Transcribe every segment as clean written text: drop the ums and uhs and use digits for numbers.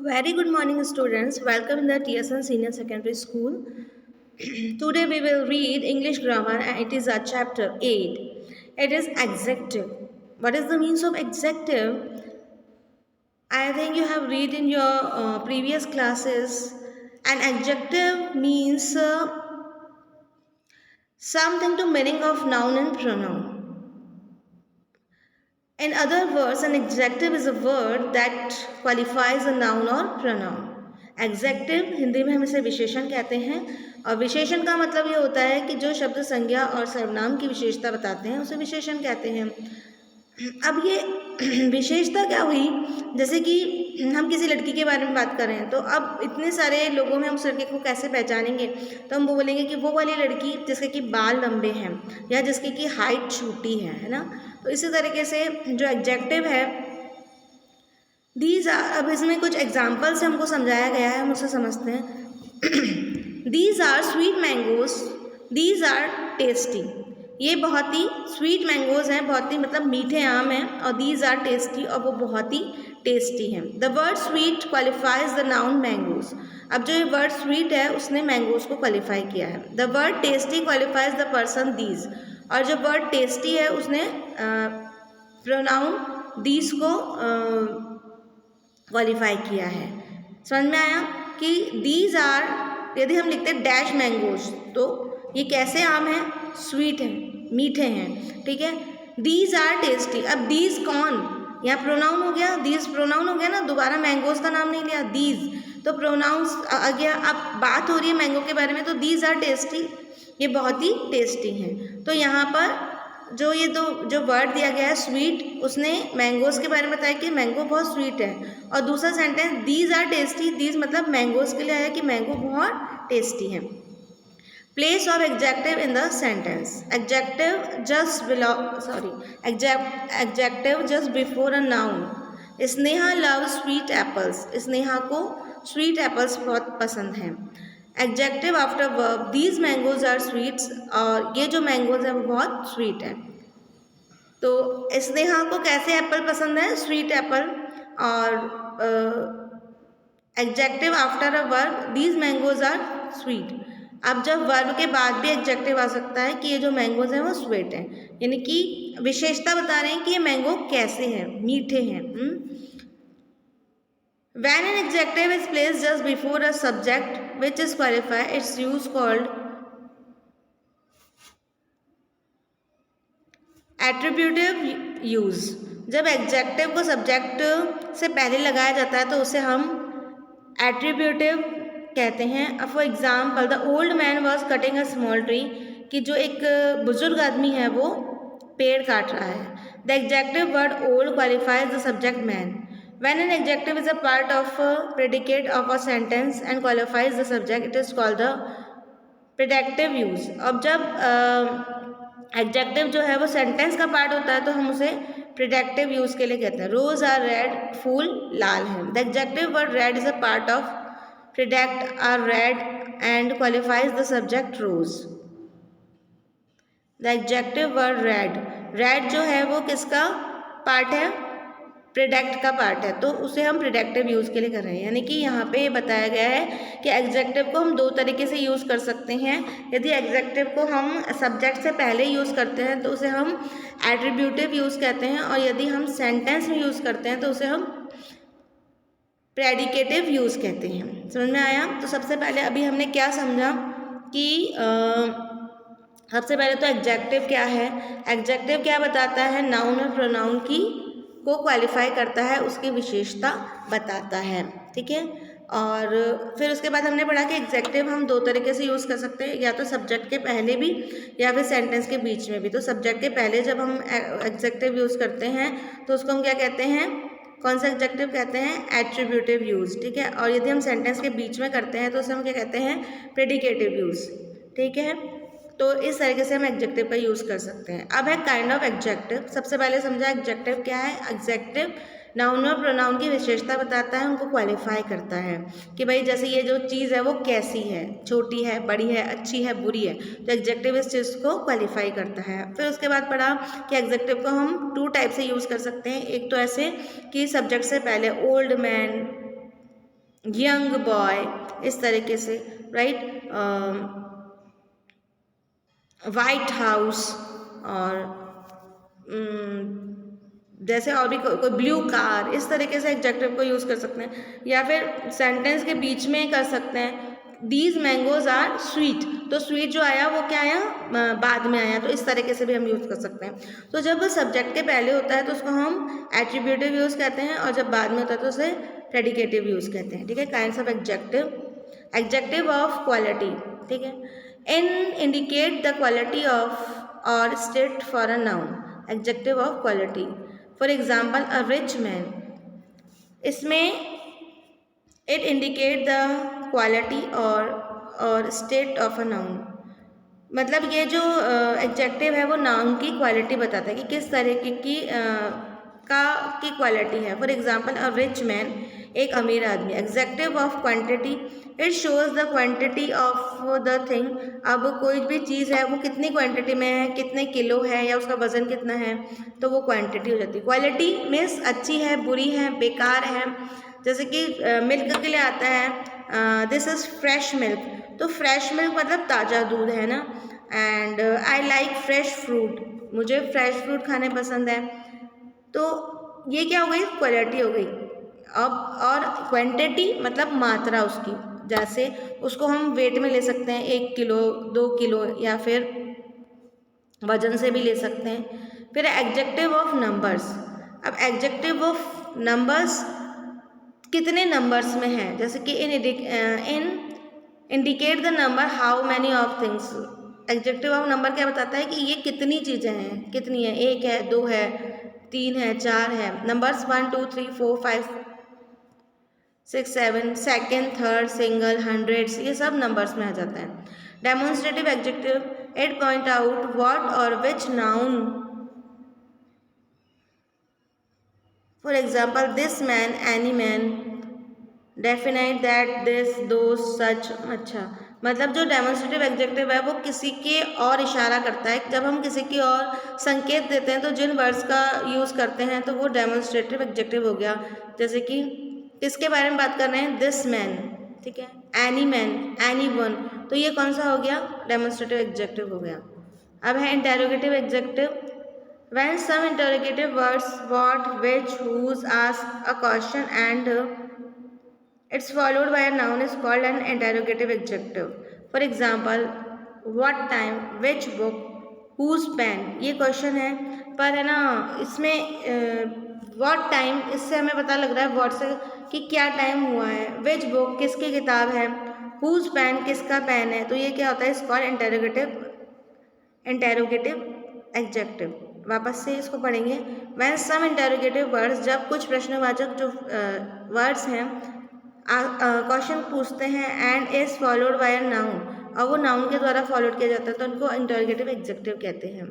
Very good morning, students. Welcome in the TSN Senior Secondary School. Today we will read English grammar and it is chapter 8. It is adjective. What is the means of adjective? I think you have read in your previous classes. An adjective means something to meaning of noun and pronoun. In other words, an adjective is a word that qualifies a noun or pronoun. Executive Hindi में हम इसे विशेषण कहते हैं और विशेषण का मतलब ये होता है कि जो शब्द संज्ञा और सर्वनाम की विशेषता बताते हैं उसे विशेषण कहते हैं। अब ये विशेषता क्या हुई, जैसे कि हम किसी लड़की के बारे में बात कर रहे हैं तो अब इतने सारे लोगों में हम उस लड़के को कैसे पहचानेंगे, तो हम वो बोलेंगे कि वो वाली लड़की जिसके कि बाल लंबे हैं या जिसकी कि हाइट छोटी है ना। तो इसी तरीके से जो एडजेक्टिव है दीज आर, अब इसमें कुछ एग्जाम्पल से हमको समझाया गया है, हम उसे समझते हैं। These are sweet mangoes, these are tasty, ये बहुत ही स्वीट मैंगोज हैं, बहुत ही मतलब मीठे आम हैं, और दीज आर टेस्टी, और वो बहुत ही टेस्टी हैं। The word sweet qualifies the noun mangoes, अब जो ये वर्ड स्वीट है उसने मैंगोज को क्वालिफाई किया है। The word tasty qualifies the person these, और जो वर्ड टेस्टी है उसने प्रोनाउन दीज को क्वालिफाई किया है। समझ में आया कि दीज आर, यदि हम लिखते हैं डैश मैंगोज तो ये कैसे आम हैं, स्वीट हैं, मीठे हैं, ठीक है। दीज आर टेस्टी, अब दीज कौन, यहाँ प्रोनाउन हो गया, दीज प्रोनाउन हो गया ना, दोबारा मैंगोज का नाम नहीं लिया, दीज तो प्रोनाउंस आ गया। अब बात हो रही है मैंगो के बारे में, तो दीज आर टेस्टी, ये बहुत ही टेस्टी हैं। तो यहाँ पर जो ये जो वर्ड दिया गया है स्वीट, उसने मैंगोज के बारे में बताया कि मैंगो बहुत स्वीट है, और दूसरा sentence these are tasty, these मतलब मैंगोज के लिए आया कि मैंगो बहुत टेस्टी है। Place of adjective in the sentence, adjective just before a noun. Sneha love sweet apples, Sneha को स्वीट एप्पल्स बहुत पसंद हैं। Adjective after verb, these mangoes are sweets, और ये जो मैंगोज हैं वो बहुत स्वीट है। तो स्नेहा को कैसे एप्पल पसंद है, स्वीट एप्पल, और adjective after a verb, these mangoes are sweet. अब जब वर्ब के बाद भी एग्जेक्टिव आ सकता है कि ये जो मैंगोज हैं वो स्वीट हैं, यानी कि विशेषता बता रहे हैं कि ये मैंगो कैसे हैं, मीठे हैं। When an adjective is placed just before a subject which is qualified, its use called attributive use। जब एग्जेक्टिव को सब्जेक्ट से पहले लगाया जाता है तो उसे हम एट्रीब्यूटिव कहते हैं। For example, the old man was cutting a small tree, कि जो एक बुजुर्ग आदमी है वो पेड़ काट रहा है। The adjective word old qualifies the subject man. When an adjective is a part of a predicate of a sentence and qualifies the subject, it is called the predictive use। अब जब एडजेक्टिव जो है वो sentence का part होता है तो हम उसे प्रिडेक्टिव यूज के लिए कहते हैं। रोज आर रेड, फूल लाल है। The adjective word red is a part of predicate or red and qualifies the subject rose. The adjective word red, red जो है वो किसका पार्ट है, प्रिडेक्ट का पार्ट है, तो उसे हम प्रिडेक्टिव यूज़ के लिए कर रहे हैं। यानी कि यहाँ पे ये बताया गया है कि एग्जेक्टिव को हम दो तरीके से यूज़ कर सकते हैं। यदि एग्जेक्टिव को हम सब्जेक्ट से पहले यूज़ करते हैं तो उसे हम एट्रीब्यूटिव यूज़ कहते हैं, और यदि हम सेंटेंस में यूज़ करते हैं तो उसे हम प्रेडिकेटिव यूज़ कहते हैं। समझ में आया? तो सबसे पहले अभी हमने क्या समझा कि सबसे पहले तो एग्जेक्टिव क्या है, एग्जेक्टिव क्या बताता है, नाउन और प्रोनाउन की को क्वालिफाई करता है, उसकी विशेषता बताता है, ठीक है। और फिर उसके बाद हमने पढ़ा कि एग्जेक्टिव हम दो तरीके से यूज़ कर सकते हैं, या तो सब्जेक्ट के पहले भी या फिर सेंटेंस के बीच में भी। तो सब्जेक्ट के पहले जब हम एग्जेक्टिव यूज़ करते हैं तो उसको हम क्या कहते हैं, कौन सा एग्जेक्टिव कहते हैं, एट्रीब्यूटिव यूज़, ठीक है। और यदि हम सेंटेंस के बीच में करते हैं तो उसे हम क्या कहते हैं, प्रेडिकेटिव यूज़, ठीक है। तो इस तरीके से हम एग्जेक्टिव का यूज़ कर सकते हैं। अब है काइंड ऑफ एग्जेक्टिव। सबसे पहले समझा एग्जेक्टिव क्या है। एग्जेक्टिव नाउन और प्रोनाउन की विशेषता बताता है, उनको क्वालिफाई करता है कि भाई जैसे ये जो चीज़ है वो कैसी है, छोटी है, बड़ी है, अच्छी है, बुरी है, तो एग्जेक्टिव इस चीज़ को क्वालिफाई करता है। फिर उसके बाद पढ़ा कि एग्जेक्टिव को हम टू टाइप से यूज़ कर सकते हैं। एक तो ऐसे कि सब्जेक्ट से पहले ओल्ड मैन, यंग बॉय, इस तरीके से, राइट, वाइट हाउस, और जैसे और भी कोई ब्लू कार, इस तरीके से एडजेक्टिव को यूज़ कर सकते हैं। या फिर सेंटेंस के बीच में कर सकते हैं, दीज मैंगोज आर स्वीट, तो स्वीट जो आया वो क्या आया, बाद में आया, तो इस तरीके से भी हम यूज़ कर सकते हैं। तो जब सब्जेक्ट के पहले होता है तो उसको हम एट्रीब्यूटिव यूज़ कहते हैं, और जब बाद में होता है तो उसे प्रेडिकेटिव यूज़ कहते हैं। ठीक है, kinds of adjective, adjective of quality. ठीक है, इन इंडिकेट द क्वालिटी ऑफ और state for a noun, adjective of quality. For example a rich man, इसमें इट इंडिकेट द क्वालिटी और स्टेट ऑफ अ नाउन, मतलब ये जो एडजेक्टिव है वो नाउन की क्वालिटी बताता है कि किस तरीके की क्वालिटी है। For example a rich man, एक अमीर आदमी। Executive of quantity, it shows the quantity of the thing, अब कोई भी चीज़ है वो कितनी क्वांटिटी में है, कितने किलो है या उसका वजन कितना है, तो वो क्वांटिटी हो जाती है। क्वालिटी मीन्स अच्छी है, बुरी है, बेकार है। जैसे कि मिल्क के लिए आता है दिस इज़ फ्रेश मिल्क, तो फ्रेश मिल्क मतलब ताज़ा दूध है ना। And I like fresh fruit, मुझे फ्रेश फ्रूट खाने पसंद है। तो ये क्या हो गई, क्वालिटी हो गई। अब और क्वांटिटी मतलब मात्रा उसकी, जैसे उसको हम वेट में ले सकते हैं, 1 किलो 2 किलो या फिर वजन से भी ले सकते हैं। फिर एडजेक्टिव ऑफ नंबर्स, अब एडजेक्टिव ऑफ नंबर्स कितने नंबर्स में है, जैसे कि in indicate the number how many of things. Adjective of number क्या बताता है कि ये कितनी चीज़ें हैं, कितनी है, 1 है, 2 है, 3 है, 4 है। Numbers 1 2 3 4 5 6 7, second, third, single, hundreds, ये सब नंबर्स में आ जाता है। Demonstrative adjective, it point out what और which noun, for example this man, any man, definite that, this, those, such. अच्छा, मतलब जो डेमोन्स्ट्रेटिव एडजेक्टिव है वो किसी के और इशारा करता है। जब हम किसी की और संकेत देते हैं तो जिन वर्ड्स का यूज़ करते हैं तो वो डेमोन्स्ट्रेटिव एडजेक्टिव हो गया। जैसे कि किसके बारे में बात कर रहे हैं, दिस मैन, ठीक है, एनी मैन, एनी वन, तो ये कौन सा हो गया, डेमोन्स्ट्रेटिव एडजेक्टिव हो गया। अब है interrogative adjective, when some interrogative words what, which, whose ask a question and it's followed by a noun is called an interrogative adjective. For example, what time, which book, whose pen, ये question है पर है ना, इसमें what time, इससे हमें पता लग रहा है what से कि क्या टाइम हुआ है। which book, किसकी किताब है। whose pen, किसका पेन है। तो ये क्या होता है, इस कॉल्ड इंटेरोगेटिव एडजेक्टिव। वापस से इसको पढ़ेंगे। वैन सम इंटेरोगेटिव वर्ड्स, जब कुछ प्रश्नवाचक जो वर्ड्स हैं क्वेश्चन पूछते हैं, and is followed by a noun, और वो नाउन के द्वारा फॉलोड किया जाता है तो उनको इंटेरोगेटिव एडजेक्टिव कहते हैं।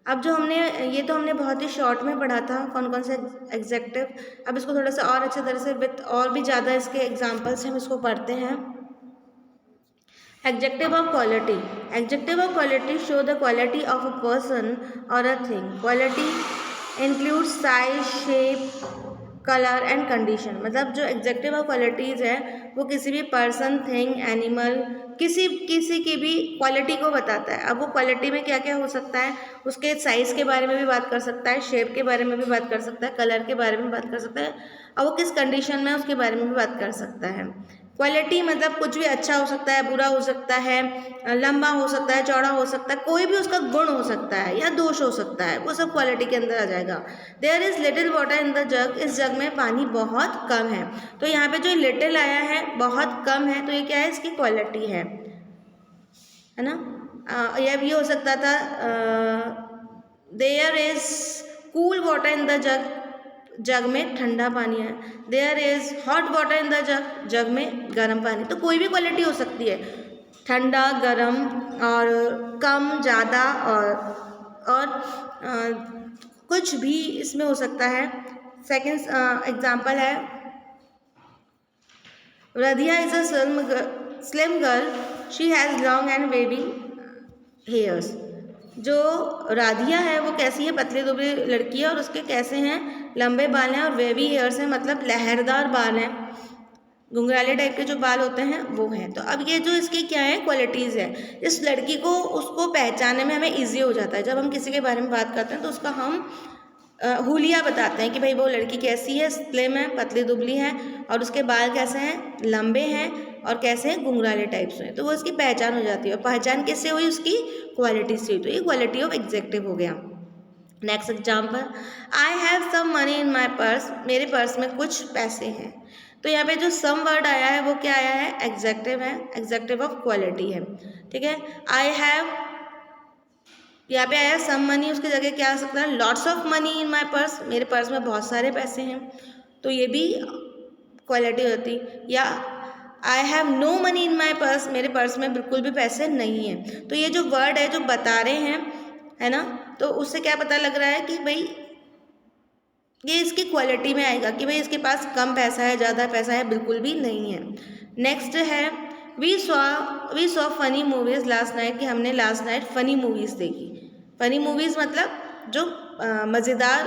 अब जो हमने ये तो हमने बहुत ही शॉर्ट में पढ़ा था कौन कौन से एडजेक्टिव। अब इसको थोड़ा सा और अच्छे तरह से विथ और भी ज़्यादा इसके एग्जाम्पल्स हम इसको पढ़ते हैं। Adjective of quality. Adjective of quality show the quality of a person or a thing. Quality includes size, shape, color and condition. मतलब जो एग्जेक्टिव ऑफ क्वालिटीज़ है वो किसी भी पर्सन, थिंग, एनिमल, किसी की भी क्वालिटी को बताता है। अब वो क्वालिटी में क्या क्या हो सकता है, उसके साइज़ के बारे में भी बात कर सकता है, शेप के बारे में भी बात कर सकता है, कलर के बारे में बात कर सकता है, और वो किस कंडीशन में है उसके बारे में भी बात कर सकता है। क्वालिटी मतलब कुछ भी अच्छा हो सकता है, बुरा हो सकता है, लंबा हो सकता है, चौड़ा हो सकता है, कोई भी उसका गुण हो सकता है या दोष हो सकता है, वो सब क्वालिटी के अंदर आ जाएगा। There is little water in the jug, इस जग में पानी बहुत कम है। तो यहाँ पे जो लिटिल आया है, बहुत कम है, तो ये क्या है, इसकी क्वालिटी है ना। या भी हो सकता था there is cool water in the jug, jug में ठंडा पानी है। There is hot water in the jug, jug में गर्म पानी। तो कोई भी क्वालिटी हो सकती है, ठंडा, गर्म, और कम, ज़्यादा, और कुछ भी इसमें हो सकता है। सेकेंड एग्जाम्पल है, Radhiya is a slim girl, she has long and wavy hairs. जो राधिया है वो कैसी है, पतली दुबली लड़की है और उसके कैसे हैं, लंबे बाल हैं और वेवी हेयर्स हैं, मतलब लहरदार बाल हैं। घुंघराले टाइप के जो बाल होते हैं वो हैं। तो अब ये जो इसकी क्या है क्वालिटीज़ है, इस लड़की को उसको पहचानने में हमें ईजी हो जाता है। जब हम किसी के बारे में बात करते हैं तो उसका हम हुलिया बताते हैं कि भाई वो लड़की कैसी है, स्लिम है, पतली दुबली है, और उसके बाल कैसे हैं, लंबे हैं, और कैसे हैं, घुंघराले टाइप से हैं। तो वो इसकी पहचान हो जाती है। और पहचान किससे हुई, उसकी क्वालिटी से हुई। तो ये क्वालिटी ऑफ एग्जेक्टिव हो गया। Next example, I have some money in my purse, मेरे पर्स में कुछ पैसे हैं। तो यहाँ पे जो सम वर्ड आया है वो क्या आया है, एग्जेक्टिव है, एग्जेक्टिव ऑफ क्वालिटी है। ठीक है, आई हैव, यहाँ पे आया सम मनी, उसकी जगह क्या आ सकता है, lots of money in my purse, मेरे पर्स में बहुत सारे पैसे हैं। तो ये भी क्वालिटी होती। या I have no money in my purse, मेरे पर्स में बिल्कुल भी पैसे नहीं हैं। तो ये जो वर्ड है जो बता रहे हैं, है ना, तो उससे क्या पता लग रहा है कि भाई ये इसकी क्वालिटी में आएगा कि भाई इसके पास कम पैसा है, ज़्यादा पैसा है, बिल्कुल भी नहीं है। नेक्स्ट है, we saw funny movies last night, कि हमने लास्ट नाइट फनी मूवीज़ देखी। फनी मूवीज़ मतलब जो मज़ेदार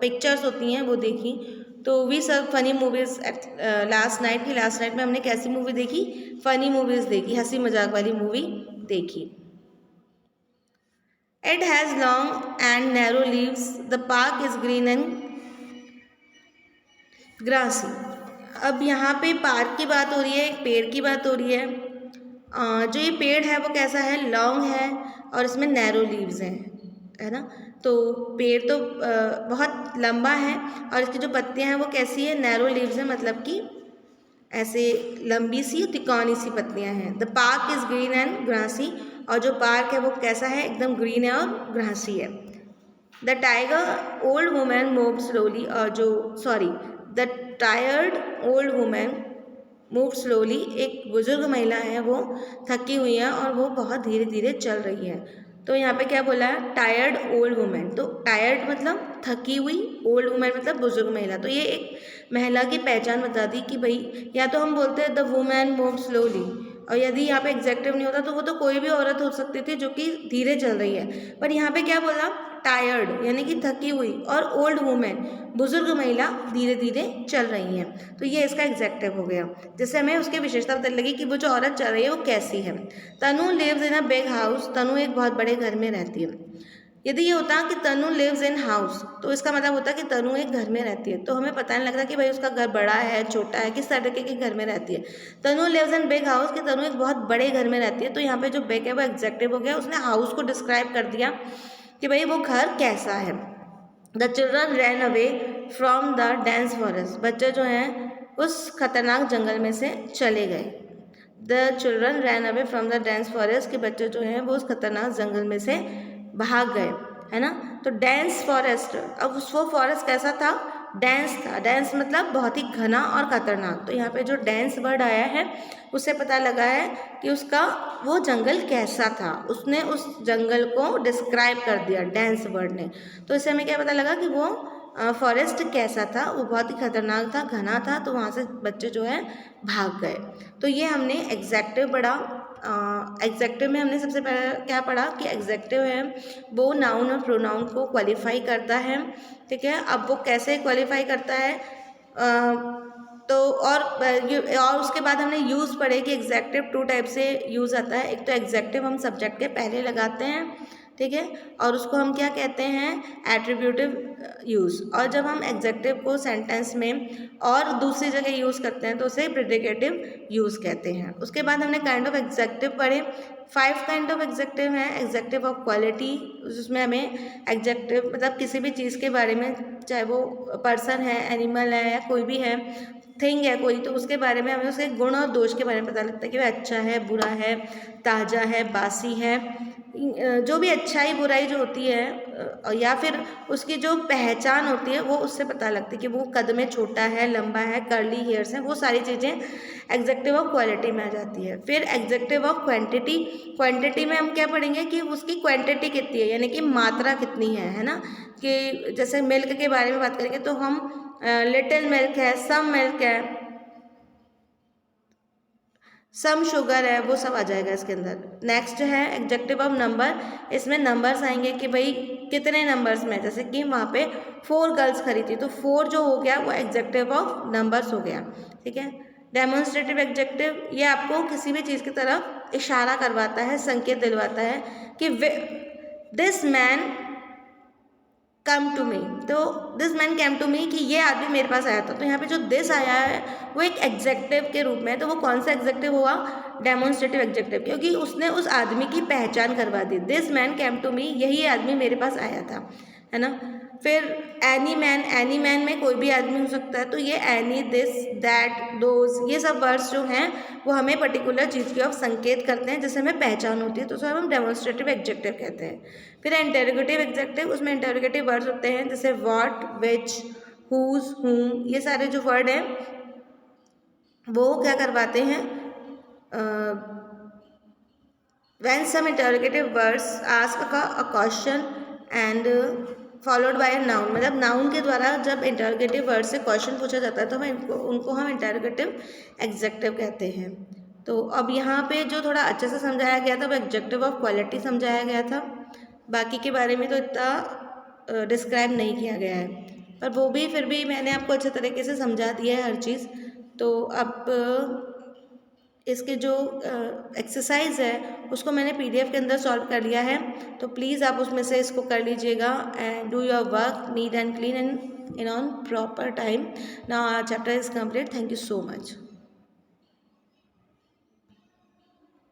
पिक्चर्स होती हैं वो देखी। तो we saw funny movies last night, की लास्ट नाइट में हमने कैसी मूवी देखी, फनी मूवीज़ देखी, हंसी मजाक वाली मूवी देखी। It has long and narrow leaves. The park is green and grassy. अब यहाँ पे पार्क की बात हो रही है, एक पेड़ की बात हो रही है। जो ये पेड़ है वो कैसा है, लॉन्ग है, और इसमें नैरो लीव्स हैं, है ना। तो पेड़ तो बहुत लंबा है, और इसकी जो पत्तियाँ हैं वो कैसी है, नैरो लीव्स हैं, मतलब कि ऐसे लंबी सी तिकोनी सी पत्तियाँ हैं। The park is green and grassy, और जो पार्क है वो कैसा है, एकदम ग्रीन है और ग्रासी है। The tiger old women move slowly, और जो the tired old women move slowly, एक बुजुर्ग महिला है वो थकी हुई है और वो बहुत धीरे धीरे चल रही है। तो यहाँ पे क्या बोला है, टायर्ड ओल्ड वुमेन। तो टायर्ड मतलब थकी हुई, ओल्ड वुमेन मतलब बुजुर्ग महिला। तो ये एक महिला की पहचान बता दी कि भाई, या तो हम बोलते हैं द वुमेन मूव स्लोली, और यदि यहाँ पे एग्जेक्टिव नहीं होता तो वो तो कोई भी औरत हो सकती थी जो कि धीरे चल रही है। पर यहाँ पे क्या बोला, टायर्ड यानी कि थकी हुई, और ओल्ड वुमेन बुजुर्ग महिला धीरे धीरे चल रही हैं। तो ये इसका एग्जेक्टिव हो गया, जिससे हमें उसकी विशेषता पता लगी कि वो जो औरत चल रही है वो कैसी है। Tanu lives in a big house, Tanu एक बहुत बड़े घर में रहती है। यदि ये होता कि तनु लिव्स इन हाउस, तो इसका मतलब होता कि तनु एक घर में रहती है। तो हमें पता नहीं लगता कि भाई उसका घर बड़ा है, छोटा है, किस तरीके के घर में रहती है। Tanu lives in big house, कि तनु एक बहुत बड़े घर में रहती है। तो यहाँ पे जो बिग है वो एग्जेक्टिव हो गया, उसने हाउस को डिस्क्राइब कर दिया कि भाई वो घर कैसा है। The children ran away from the dense forest, बच्चे जो हैं उस खतरनाक जंगल में से चले गए। The children ran away from the dense forest, के बच्चे जो हैं वो उस खतरनाक जंगल में से भाग गए, है ना। तो डेंस फॉरेस्ट, अब वो फॉरेस्ट कैसा था, डेंस था। डेंस मतलब बहुत ही घना और खतरनाक। तो यहाँ पे जो डेंस वर्ड आया है उससे पता लगा है कि उसका वो जंगल कैसा था, उसने उस जंगल को डिस्क्राइब कर दिया डेंस वर्ड ने। तो इससे हमें क्या पता लगा कि वो फॉरेस्ट कैसा था, वो बहुत ही खतरनाक था, घना था। तो वहाँ से बच्चे जो है भाग गए। तो ये हमने एग्जेक्टिव पढ़ा। एग्जेक्टिव में हमने सबसे पहले क्या पढ़ा कि एग्जेक्टिव है वो नाउन और प्रोनाउन को क्वालिफाई करता है। ठीक है, अब वो कैसे क्वालिफाई करता है, तो और उसके बाद हमने यूज़ पढ़े कि एग्जेक्टिव टू टाइप से यूज़ आता है। एक तो एग्जेक्टिव हम सब्जेक्ट के पहले लगाते हैं, ठीक है, और उसको हम क्या कहते हैं, एट्रीब्यूटिव यूज़। और जब हम एग्जेक्टिव को सेंटेंस में और दूसरी जगह यूज़ करते हैं तो उसे प्रेडिकेटिव यूज़ कहते हैं। उसके बाद हमने काइंड ऑफ एग्जेक्टिव पढ़े। 5 काइंड ऑफ एग्जेक्टिव हैं। एग्जेक्टिव ऑफ क्वालिटी, जिसमें हमें एग्जेक्टिव मतलब किसी भी चीज़ के बारे में, चाहे वो पर्सन है, एनिमल है, या कोई भी है, थिंग है कोई, तो उसके बारे में हमें उसके गुण और दोष के बारे में पता लगता है कि वह अच्छा है, बुरा है, ताज़ा है, बासी है। जो भी अच्छाई बुराई जो होती है या फिर उसकी जो पहचान होती है वो उससे पता लगती है कि वो कद में छोटा है, लंबा है, कर्ली हेयर्स हैं, वो सारी चीज़ें एग्जेक्टिव ऑफ क्वालिटी में आ जाती है। फिर एग्जेक्टिव ऑफ क्वांटिटी, क्वांटिटी में हम क्या पढ़ेंगे कि उसकी क्वांटिटी कितनी है, यानी कि मात्रा कितनी है ना। कि जैसे मिल्क के बारे में बात करेंगे तो हम लिटिल मिल्क है, सम मिल्क है, सम शुगर है, वो सब आ जाएगा इसके अंदर। नेक्स्ट है एग्जेक्टिव ऑफ नंबर, इसमें नंबर्स आएंगे कि भाई कितने नंबर्स में, जैसे कि वहाँ पे 4 गर्ल्स खड़ी थी तो 4 जो हो गया वो एग्जेक्टिव ऑफ नंबर्स हो गया। ठीक है, डेमोन्स्ट्रेटिव एग्जेक्टिव ये आपको किसी भी चीज़ की तरफ इशारा करवाता है, संकेत दिलवाता है कि this man come to me, तो this man come to me कि ये आदमी मेरे पास आया था। तो यहाँ पे जो दिस आया है वो एक एग्जेक्टिव के रूप में है, तो वो कौन सा एग्जेक्टिव हुआ? डेमोन्स्ट्रेटिव एग्जेक्टिव, क्योंकि उसने उस आदमी की पहचान करवा दी। This man come to me, यही आदमी मेरे पास आया था, है ना। फिर एनी मैन में कोई भी आदमी हो सकता है, तो ये एनी, दिस, दैट, दोज, ये सब वर्ड्स जो हैं वो हमें पर्टिकुलर चीज़ की ओर संकेत करते हैं, जिससे हमें पहचान होती है, तो उसे हम डेमोन्स्ट्रेटिव एग्जेक्टिव कहते हैं। फिर इंटरोगेटिव एग्जेक्टिव, उसमें इंटरोगेटिव वर्ड्स होते हैं जैसे व्हाट, विच, हुज, हुम, ये सारे जो वर्ड हैं वो क्या करवाते हैं? When some interrogative words ask a question and followed by a noun, मतलब नाउन के द्वारा जब इंटरोगेटिव वर्ड से क्वेश्चन पूछा जाता है तो हम उनको हम इंटरोगेटिव एग्जेक्टिव कहते हैं। तो अब यहाँ पे जो थोड़ा अच्छे से समझाया गया था वो एग्जेक्टिव ऑफ क्वालिटी समझाया गया था, बाकी के बारे में तो इतना डिस्क्राइब नहीं किया गया है, पर वो भी फिर भी मैंने आपको अच्छे तरीके से समझा दिया है हर चीज़। तो अब इसके जो एक्सरसाइज है उसको मैंने PDF के अंदर सॉल्व कर लिया है, तो प्लीज़ आप उसमें से इसको कर लीजिएगा and do your work neat and clean and in on proper time. Now our chapter is complete. Thank you so much.